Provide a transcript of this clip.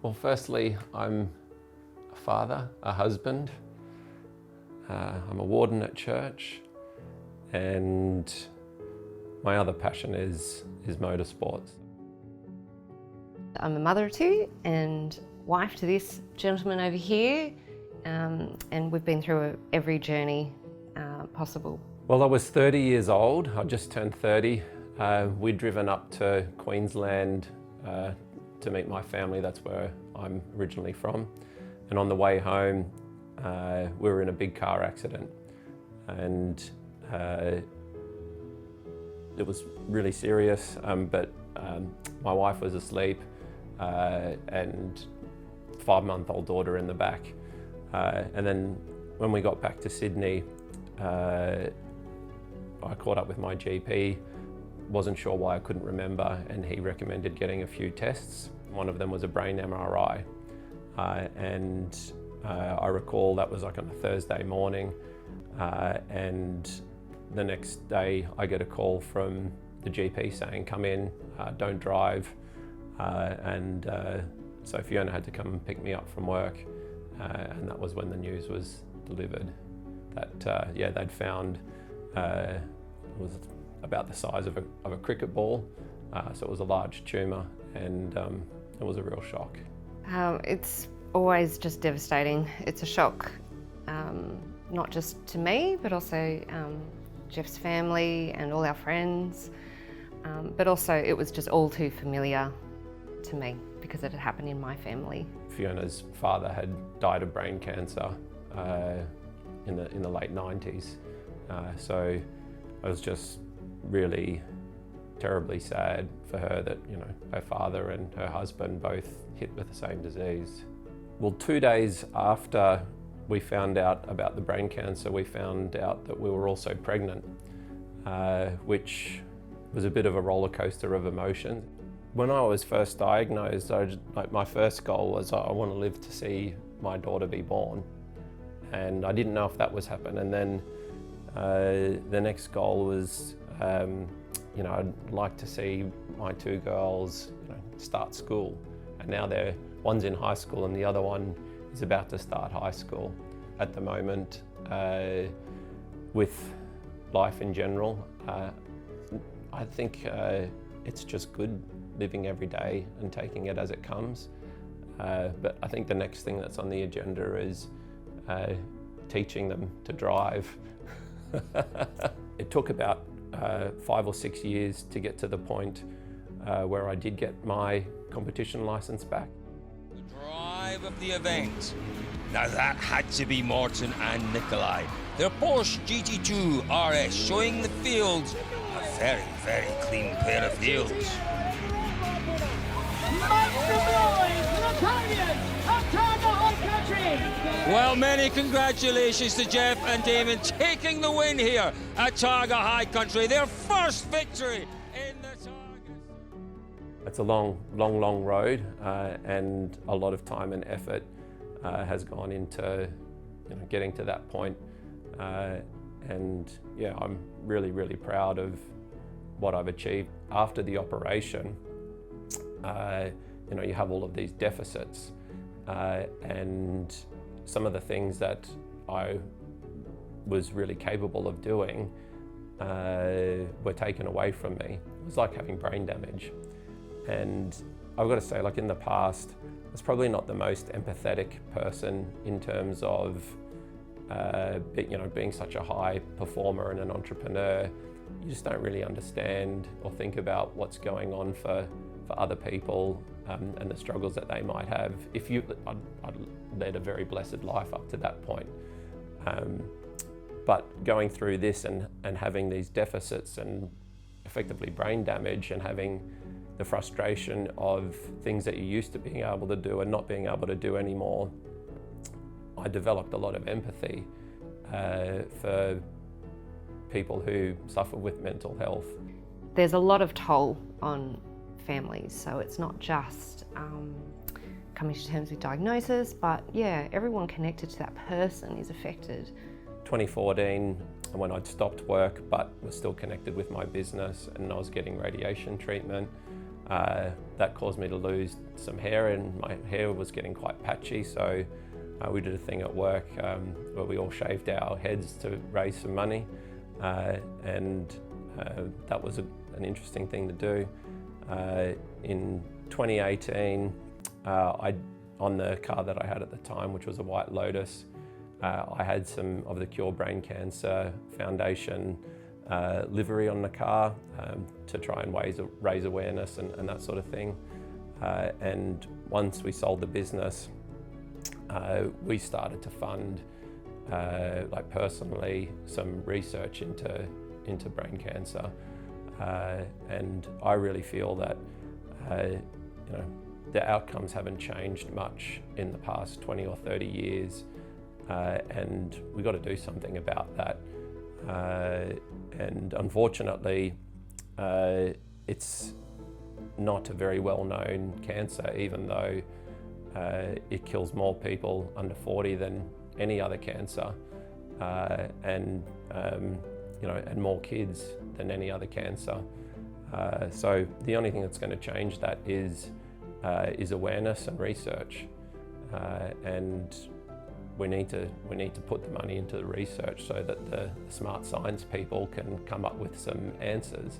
Well, firstly, I'm a father, a husband. I'm a warden at church, and my other passion is motorsports. I'm a mother of two and wife to this gentleman over here, and we've been through every journey possible. Well, I was 30 years old. I just turned 30. We'd driven up to Queensland to meet my family. That's where I'm originally from. And on the way home, we were in a big car accident, and it was really serious, but my wife was asleep and 5-month-old daughter in the back. And then when we got back to Sydney, I caught up with my GP, wasn't sure why I couldn't remember, and he recommended getting a few tests. One of them was a brain MRI. And I recall that was like on a Thursday morning, and the next day I get a call from the GP saying, come in, don't drive. So Fiona had to come and pick me up from work, and that was when the news was delivered that they'd found it was about the size of a cricket ball, so it was a large tumour, and it was a real shock. It's always just devastating. It's a shock, not just to me, but also Jeff's family and all our friends, but also it was just all too familiar to me because it had happened in my family. Fiona's father had died of brain cancer in the late 90s, so I was just really terribly sad for her that, you know, her father and her husband both hit with the same disease. Well, 2 days after we found out about the brain cancer, we found out that we were also pregnant, which was a bit of a roller coaster of emotion. When I was first diagnosed, my first goal was I want to live to see my daughter be born, and I didn't know if that was happening. And then the next goal was, I'd like to see my two girls, start school, and now one's in high school and the other one is about to start high school. At the moment, with life in general, I think it's just good living every day and taking it as it comes. But I think the next thing that's on the agenda is teaching them to drive. It took about 5 or 6 years to get to the point where I did get my competition license back. The drive of the event. Now that had to be Morton and Nikolai. Their Porsche GT2 RS showing the fields, a very, very clean pair of fields. Well, many congratulations to Jeff and Damon taking the win here at Targa High Country, their first victory in the Targa. It's a long road, and a lot of time and effort has gone into getting to that point. And yeah, I'm really, really proud of what I've achieved. After the operation, you have all of these deficits, and some of the things that I was really capable of doing were taken away from me. It was like having brain damage. And I've got to say, like in the past, I was probably not the most empathetic person in terms of being such a high performer and an entrepreneur. You just don't really understand or think about what's going on for other people, and the struggles that they might have. I'd led a very blessed life up to that point. But going through this and having these deficits and effectively brain damage, and having the frustration of things that you used to being able to do and not being able to do anymore, I developed a lot of empathy for people who suffer with mental health. There's a lot of toll on families, so it's not just coming to terms with diagnosis, but yeah, everyone connected to that person is affected. 2014, when I'd stopped work but was still connected with my business, and I was getting radiation treatment, That caused me to lose some hair, and my hair was getting quite patchy, so we did a thing at work where we all shaved our heads to raise some money, and that was an interesting thing to do. In 2018, on the car that I had at the time, which was a White Lotus, I had some of the Cure Brain Cancer Foundation livery on the car to try and raise awareness and that sort of thing. And once we sold the business, we started to fund, like personally, some research into brain cancer. And I really feel that the outcomes haven't changed much in the past 20 or 30 years, and we've got to do something about that. And unfortunately, it's not a very well-known cancer, even though it kills more people under 40 than any other cancer, and more kids than any other cancer. So the only thing that's going to change that is awareness and research, and we need to put the money into the research so that the smart science people can come up with some answers.